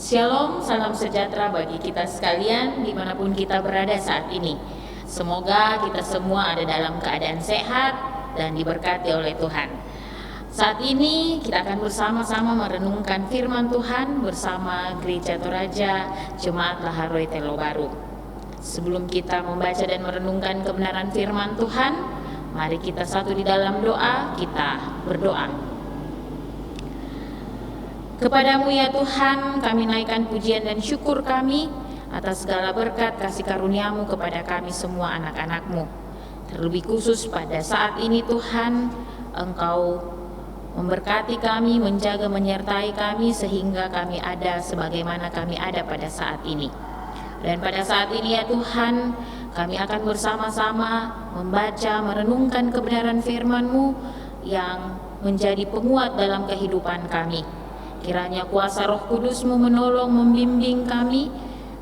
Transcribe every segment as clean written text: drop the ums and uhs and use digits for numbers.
Shalom, salam sejahtera bagi kita sekalian dimanapun kita berada saat ini. Semoga kita semua ada dalam keadaan sehat dan diberkati oleh Tuhan. Saat ini kita akan bersama-sama merenungkan firman Tuhan bersama Gereja Toraja Jemaat Laharoi Telo Baru. Sebelum kita membaca dan merenungkan kebenaran firman Tuhan, mari kita satu di dalam doa, kita berdoa. Kepadamu ya Tuhan, kami naikkan pujian dan syukur kami atas segala berkat kasih karunia-Mu kepada kami semua anak-anak-Mu. Terlebih khusus pada saat ini Tuhan, Engkau memberkati kami, menjaga, menyertai kami sehingga kami ada sebagaimana kami ada pada saat ini. Dan pada saat ini ya Tuhan, kami akan bersama-sama membaca, merenungkan kebenaran firman-Mu yang menjadi penguat dalam kehidupan kami. Kiranya kuasa Roh Kudus-Mu menolong, membimbing kami,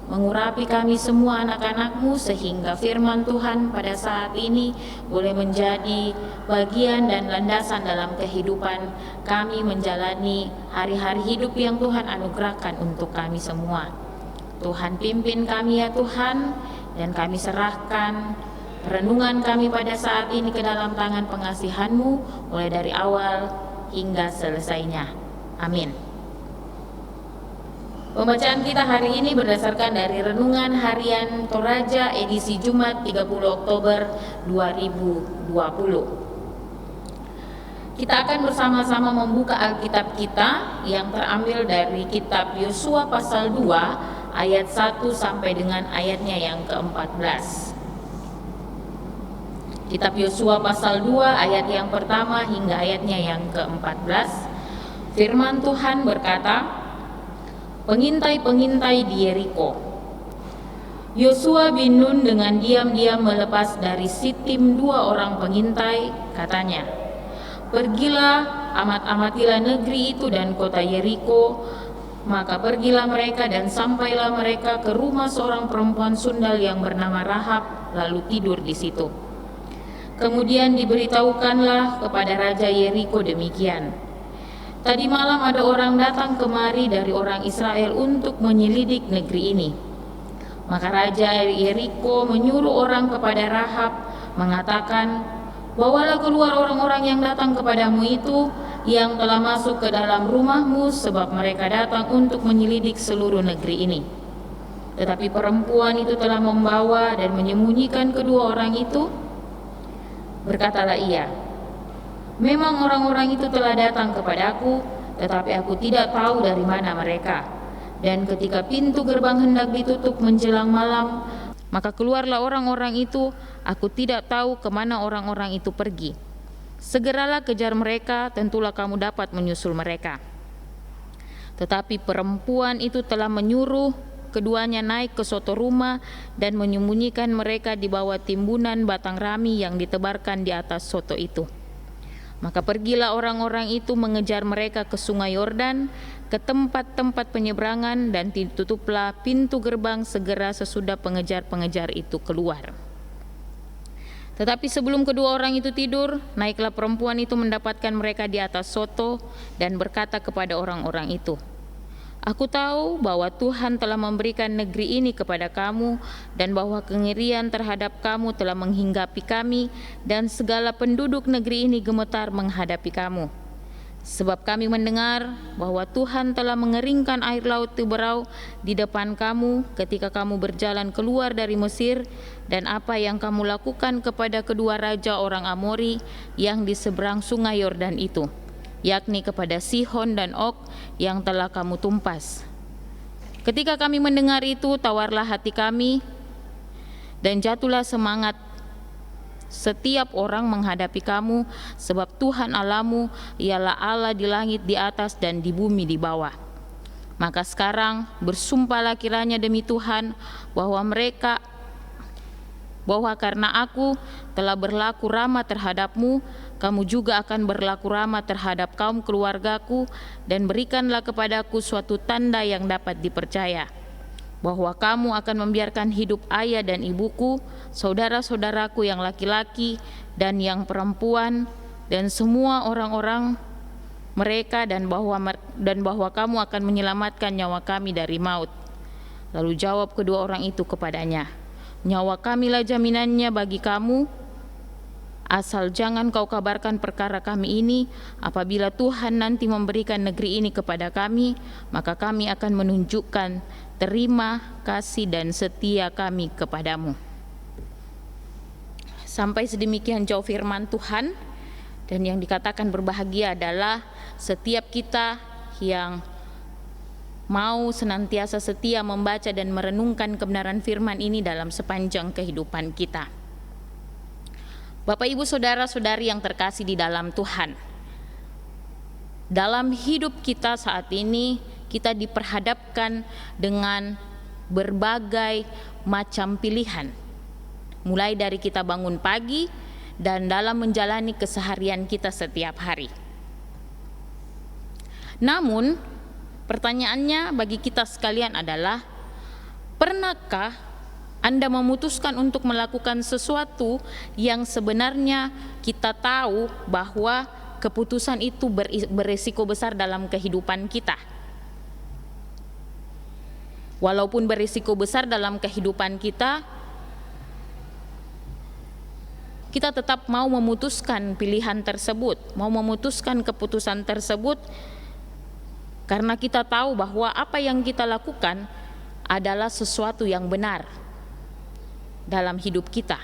mengurapi kami semua anak-anak-Mu sehingga firman Tuhan pada saat ini boleh menjadi bagian dan landasan dalam kehidupan kami menjalani hari-hari hidup yang Tuhan anugerahkan untuk kami semua. Tuhan pimpin kami ya Tuhan, dan kami serahkan renungan kami pada saat ini ke dalam tangan pengasihan-Mu mulai dari awal hingga selesainya. Amin. Pembacaan kita hari ini berdasarkan dari Renungan Harian Toraja edisi Jumat 30 Oktober 2020. Kita akan bersama-sama membuka Alkitab kita yang terambil dari kitab Yosua pasal 2 ayat 1 sampai dengan ayatnya yang ke-14. Kitab Yosua pasal 2 ayat yang pertama hingga ayatnya yang ke-14. Firman Tuhan berkata, pengintai-pengintai di Yeriko. Yosua bin Nun dengan diam-diam melepas dari Sitim 2 orang pengintai, katanya, pergilah, amat-amatilah negeri itu dan kota Yeriko. Maka pergilah mereka dan sampailah mereka ke rumah seorang perempuan sundal yang bernama Rahab, lalu tidur di situ. Kemudian diberitahukanlah kepada Raja Yeriko demikian, tadi malam ada orang datang kemari dari orang Israel untuk menyelidik negeri ini. Maka Raja Yeriko menyuruh orang kepada Rahab, mengatakan, bawalah keluar orang-orang yang datang kepadamu itu, yang telah masuk ke dalam rumahmu, sebab mereka datang untuk menyelidik seluruh negeri ini. Tetapi perempuan itu telah membawa dan menyembunyikan kedua orang itu. Berkatalah ia, memang orang-orang itu telah datang kepadaku, tetapi aku tidak tahu dari mana mereka. Dan ketika pintu gerbang hendak ditutup menjelang malam, maka keluarlah orang-orang itu, aku tidak tahu kemana orang-orang itu pergi. Segeralah kejar mereka, tentulah kamu dapat menyusul mereka. Tetapi perempuan itu telah menyuruh keduanya naik ke suatu rumah dan menyembunyikan mereka di bawah timbunan batang rami yang ditebarkan di atas soto itu. Maka pergilah orang-orang itu mengejar mereka ke sungai Yordan, ke tempat-tempat penyeberangan, dan ditutuplah pintu gerbang segera sesudah pengejar-pengejar itu keluar. Tetapi sebelum kedua orang itu tidur, naiklah perempuan itu mendapatkan mereka di atas soto dan berkata kepada orang-orang itu, aku tahu bahwa Tuhan telah memberikan negeri ini kepada kamu dan bahwa kengerian terhadap kamu telah menghinggapi kami dan segala penduduk negeri ini gemetar menghadapi kamu. Sebab kami mendengar bahwa Tuhan telah mengeringkan air laut Tiberau di depan kamu ketika kamu berjalan keluar dari Mesir, dan apa yang kamu lakukan kepada kedua raja orang Amori yang di seberang sungai Yordan itu, yakni kepada Sihon dan Og yang telah kamu tumpas. Ketika kami mendengar itu, tawarlah hati kami dan jatuhlah semangat setiap orang menghadapi kamu, sebab Tuhan Allahmu ialah Allah di langit di atas dan di bumi di bawah. Maka sekarang bersumpahlah kiranya demi Tuhan bahwa karena aku telah berlaku ramah terhadapmu, kamu juga akan berlaku ramah terhadap kaum keluargaku, dan berikanlah kepadaku suatu tanda yang dapat dipercaya, bahwa kamu akan membiarkan hidup ayah dan ibuku, saudara-saudaraku yang laki-laki dan yang perempuan, dan semua orang-orang mereka dan bahwa kamu akan menyelamatkan nyawa kami dari maut. Lalu jawab kedua orang itu kepadanya, nyawa kamilah jaminannya bagi kamu, asal jangan kau kabarkan perkara kami ini. Apabila Tuhan nanti memberikan negeri ini kepada kami, maka kami akan menunjukkan terima kasih dan setia kami kepadamu. Sampai sedemikian jauh firman Tuhan, dan yang dikatakan berbahagia adalah setiap kita yang mau senantiasa setia membaca dan merenungkan kebenaran firman ini dalam sepanjang kehidupan kita. Bapak, Ibu, Saudara-saudari yang terkasih di dalam Tuhan, dalam hidup kita saat ini kita diperhadapkan dengan berbagai macam pilihan, mulai dari kita bangun pagi dan dalam menjalani keseharian kita setiap hari. Namun, pertanyaannya bagi kita sekalian adalah, pernahkah Anda memutuskan untuk melakukan sesuatu yang sebenarnya kita tahu bahwa keputusan itu berisiko besar dalam kehidupan kita? Walaupun berisiko besar dalam kehidupan kita tetap mau memutuskan pilihan tersebut, mau memutuskan keputusan tersebut, karena kita tahu bahwa apa yang kita lakukan adalah sesuatu yang benar dalam hidup kita.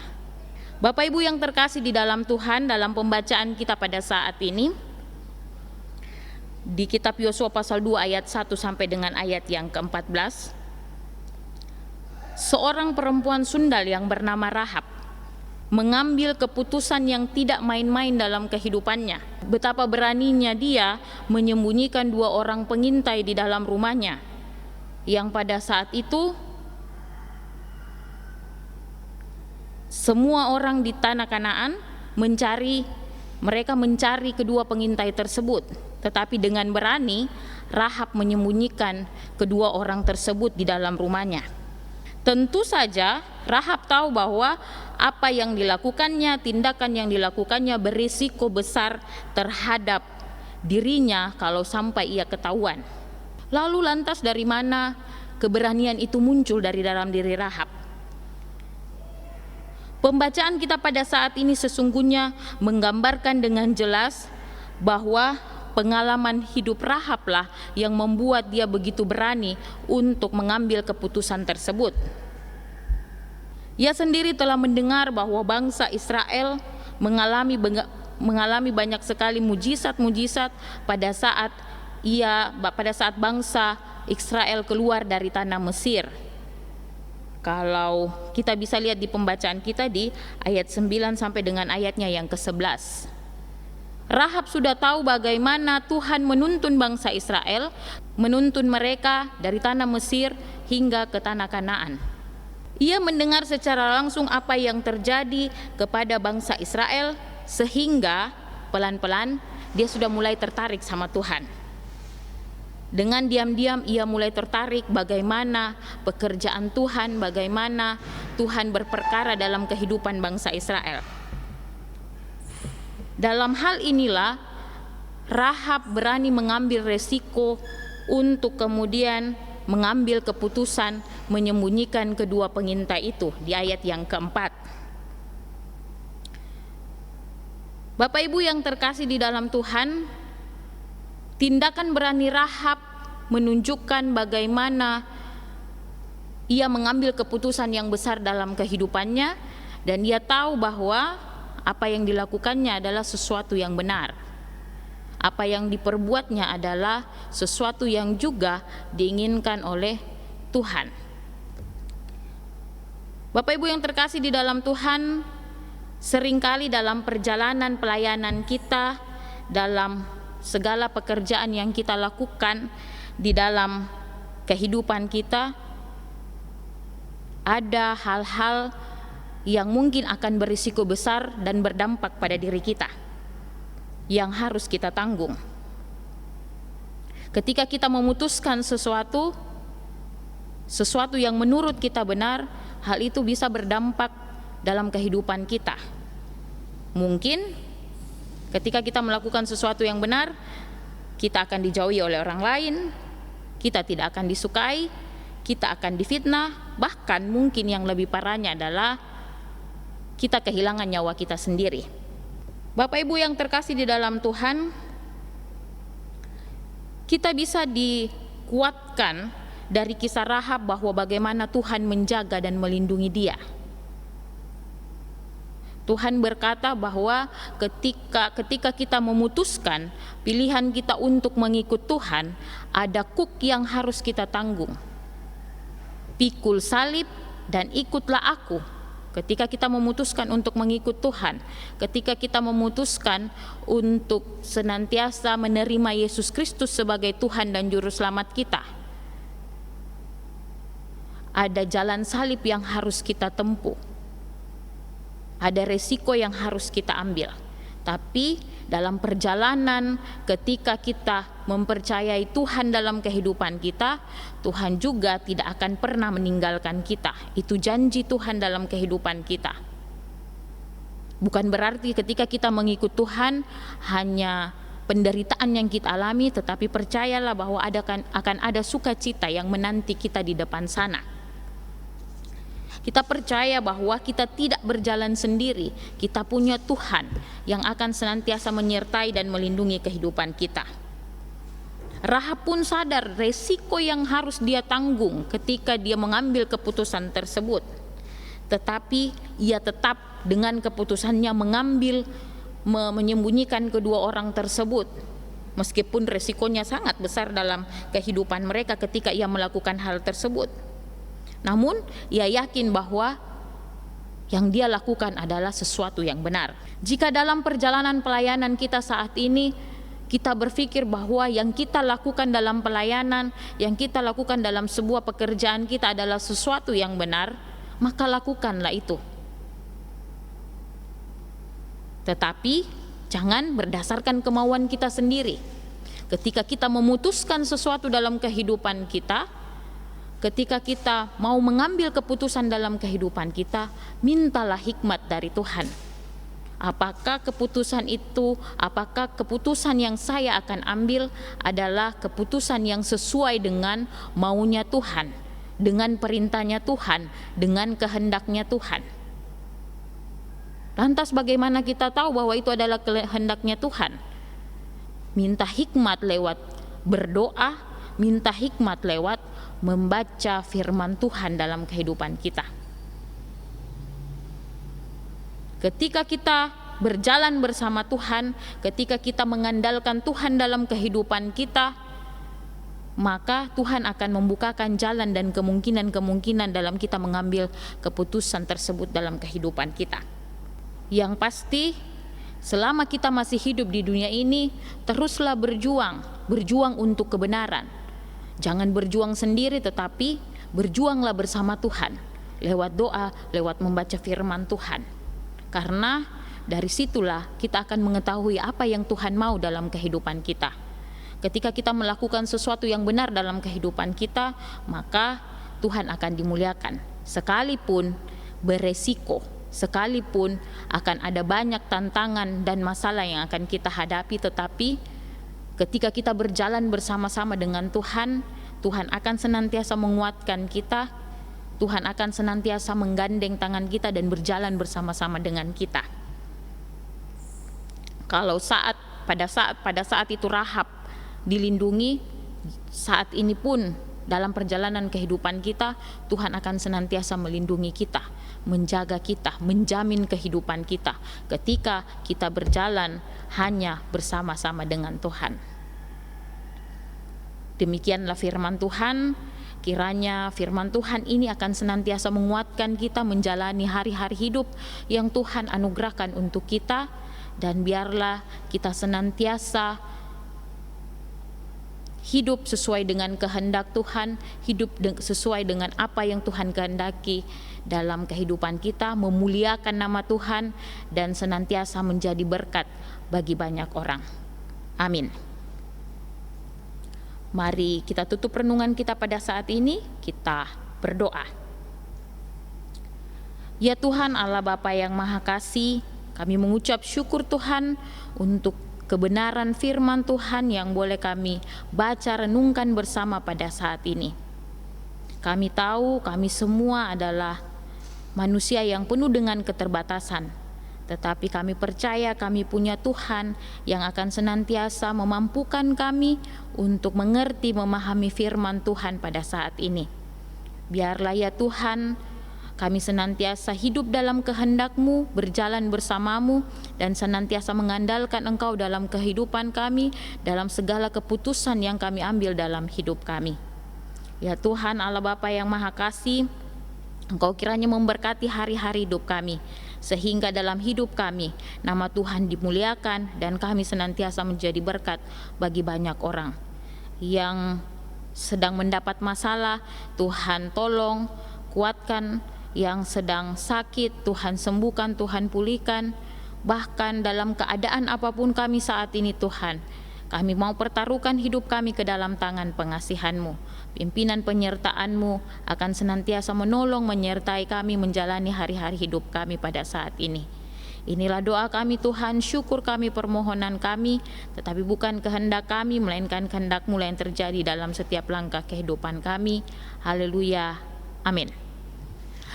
Bapak Ibu yang terkasih di dalam Tuhan, dalam pembacaan kita pada saat ini di kitab Yosua pasal 2 ayat 1 sampai dengan ayat yang ke-14, seorang perempuan sundal yang bernama Rahab mengambil keputusan yang tidak main-main dalam kehidupannya. Betapa beraninya dia menyembunyikan 2 orang pengintai di dalam rumahnya, yang pada saat itu semua orang di tanah Kanaan mereka mencari kedua pengintai tersebut. Tetapi dengan berani Rahab menyembunyikan kedua orang tersebut di dalam rumahnya. Tentu saja Rahab tahu bahwa apa yang dilakukannya, tindakan yang dilakukannya berisiko besar terhadap dirinya kalau sampai ia ketahuan. Lalu lantas dari mana keberanian itu muncul dari dalam diri Rahab? Pembacaan kita pada saat ini sesungguhnya menggambarkan dengan jelas bahwa pengalaman hidup Rahablah yang membuat dia begitu berani untuk mengambil keputusan tersebut. Ia sendiri telah mendengar bahwa bangsa Israel mengalami banyak sekali mujizat-mujizat pada saat bangsa Israel keluar dari tanah Mesir. Kalau kita bisa lihat di pembacaan kita di ayat 9 sampai dengan ayatnya yang ke-11. Rahab sudah tahu bagaimana Tuhan menuntun bangsa Israel, menuntun mereka dari tanah Mesir hingga ke tanah Kanaan. Ia mendengar secara langsung apa yang terjadi kepada bangsa Israel, sehingga pelan-pelan dia sudah mulai tertarik sama Tuhan. Dengan diam-diam ia mulai tertarik bagaimana pekerjaan Tuhan, bagaimana Tuhan berperkara dalam kehidupan bangsa Israel. Dalam hal inilah Rahab berani mengambil resiko untuk kemudian mengambil keputusan menyembunyikan kedua pengintai itu di ayat yang keempat. Bapak Ibu yang terkasih di dalam Tuhan, tindakan berani Rahab menunjukkan bagaimana ia mengambil keputusan yang besar dalam kehidupannya, dan ia tahu bahwa apa yang dilakukannya adalah sesuatu yang benar. Apa yang diperbuatnya adalah sesuatu yang juga diinginkan oleh Tuhan. Bapak Ibu yang terkasih di dalam Tuhan, seringkali dalam perjalanan pelayanan kita, dalam segala pekerjaan yang kita lakukan di dalam kehidupan kita, ada hal-hal yang mungkin akan berisiko besar dan berdampak pada diri kita yang harus kita tanggung. Ketika kita memutuskan sesuatu yang menurut kita benar, hal itu bisa berdampak dalam kehidupan kita. Mungkin ketika kita melakukan sesuatu yang benar, kita akan dijauhi oleh orang lain, kita tidak akan disukai, kita akan difitnah, bahkan mungkin yang lebih parahnya adalah kita kehilangan nyawa kita sendiri. Bapak Ibu yang terkasih di dalam Tuhan, kita bisa dikuatkan dari kisah Rahab bahwa bagaimana Tuhan menjaga dan melindungi dia. Tuhan berkata bahwa ketika kita memutuskan pilihan kita untuk mengikut Tuhan, ada kuk yang harus kita tanggung. Pikul salib dan ikutlah aku. Ketika kita memutuskan untuk mengikut Tuhan, ketika kita memutuskan untuk senantiasa menerima Yesus Kristus sebagai Tuhan dan Juru Selamat kita, ada jalan salib yang harus kita tempuh. Ada resiko yang harus kita ambil. Tapi dalam perjalanan ketika kita mempercayai Tuhan dalam kehidupan kita, Tuhan juga tidak akan pernah meninggalkan kita. Itu janji Tuhan dalam kehidupan kita. Bukan berarti ketika kita mengikut Tuhan hanya penderitaan yang kita alami, tetapi percayalah bahwa akan ada sukacita yang menanti kita di depan sana. Kita percaya bahwa kita tidak berjalan sendiri. Kita punya Tuhan yang akan senantiasa menyertai dan melindungi kehidupan kita. Rahab pun sadar resiko yang harus dia tanggung ketika dia mengambil keputusan tersebut. Tetapi ia tetap dengan keputusannya menyembunyikan kedua orang tersebut. Meskipun resikonya sangat besar dalam kehidupan mereka ketika ia melakukan hal tersebut. Namun ia yakin bahwa yang dia lakukan adalah sesuatu yang benar. Jika dalam perjalanan pelayanan kita saat ini kita berpikir bahwa yang kita lakukan dalam pelayanan, yang kita lakukan dalam sebuah pekerjaan kita adalah sesuatu yang benar, maka lakukanlah itu. Tetapi jangan berdasarkan kemauan kita sendiri. Ketika kita memutuskan sesuatu dalam kehidupan kita, ketika kita mau mengambil keputusan dalam kehidupan kita, mintalah hikmat dari Tuhan. Apakah keputusan yang saya akan ambil adalah keputusan yang sesuai dengan maunya Tuhan, dengan perintahnya Tuhan, dengan kehendaknya Tuhan. Lantas bagaimana kita tahu bahwa itu adalah kehendaknya Tuhan? Minta hikmat lewat berdoa, minta hikmat lewat membaca firman Tuhan dalam kehidupan kita. Ketika kita berjalan bersama Tuhan, ketika kita mengandalkan Tuhan dalam kehidupan kita, maka Tuhan akan membukakan jalan dan kemungkinan-kemungkinan dalam kita mengambil keputusan tersebut dalam kehidupan kita. Yang pasti, selama kita masih hidup di dunia ini, teruslah berjuang untuk kebenaran. Jangan berjuang sendiri, tetapi berjuanglah bersama Tuhan lewat doa, lewat membaca firman Tuhan. Karena dari situlah kita akan mengetahui apa yang Tuhan mau dalam kehidupan kita. Ketika kita melakukan sesuatu yang benar dalam kehidupan kita, maka Tuhan akan dimuliakan. Sekalipun beresiko, sekalipun akan ada banyak tantangan dan masalah yang akan kita hadapi, tetapi ketika kita berjalan bersama-sama dengan Tuhan, Tuhan akan senantiasa menguatkan kita, Tuhan akan senantiasa menggandeng tangan kita dan berjalan bersama-sama dengan kita. Kalau pada saat itu Rahab dilindungi, saat ini pun dalam perjalanan kehidupan kita, Tuhan akan senantiasa melindungi kita, menjaga kita, menjamin kehidupan kita ketika kita berjalan hanya bersama-sama dengan Tuhan. Demikianlah firman Tuhan. Kiranya firman Tuhan ini akan senantiasa menguatkan kita menjalani hari-hari hidup yang Tuhan anugerahkan untuk kita, dan biarlah kita senantiasa hidup sesuai dengan kehendak Tuhan, hidup sesuai dengan apa yang Tuhan kehendaki dalam kehidupan kita, memuliakan nama Tuhan dan senantiasa menjadi berkat bagi banyak orang. Amin. Mari kita tutup renungan kita pada saat ini, kita berdoa. Ya Tuhan Allah Bapa yang Maha Kasih, kami mengucap syukur Tuhan untuk kebenaran firman Tuhan yang boleh kami baca renungkan bersama pada saat ini. Kami tahu kami semua adalah manusia yang penuh dengan keterbatasan, tetapi kami percaya kami punya Tuhan yang akan senantiasa memampukan kami untuk mengerti, memahami firman Tuhan pada saat ini. Biarlah ya Tuhan, kami senantiasa hidup dalam kehendak-Mu, berjalan bersama-Mu, dan senantiasa mengandalkan Engkau dalam kehidupan kami, dalam segala keputusan yang kami ambil dalam hidup kami. Ya Tuhan Allah Bapa yang Maha Kasih, Engkau kiranya memberkati hari-hari hidup kami, sehingga dalam hidup kami nama Tuhan dimuliakan dan kami senantiasa menjadi berkat bagi banyak orang yang sedang mendapat masalah. Tuhan tolong, kuatkan. Yang sedang sakit, Tuhan sembuhkan, Tuhan pulihkan. Bahkan dalam keadaan apapun kami saat ini Tuhan, kami mau pertaruhkan hidup kami ke dalam tangan pengasihan-Mu. Pimpinan penyertaan-Mu akan senantiasa menolong, menyertai kami menjalani hari-hari hidup kami pada saat ini. Inilah doa kami Tuhan, syukur kami, permohonan kami, tetapi bukan kehendak kami, melainkan kehendak-Mu yang terjadi dalam setiap langkah kehidupan kami. Haleluya, amin.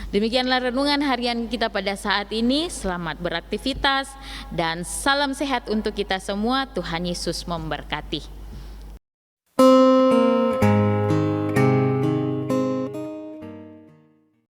Demikianlah renungan harian kita pada saat ini. Selamat beraktivitas dan salam sehat untuk kita semua. Tuhan Yesus memberkati.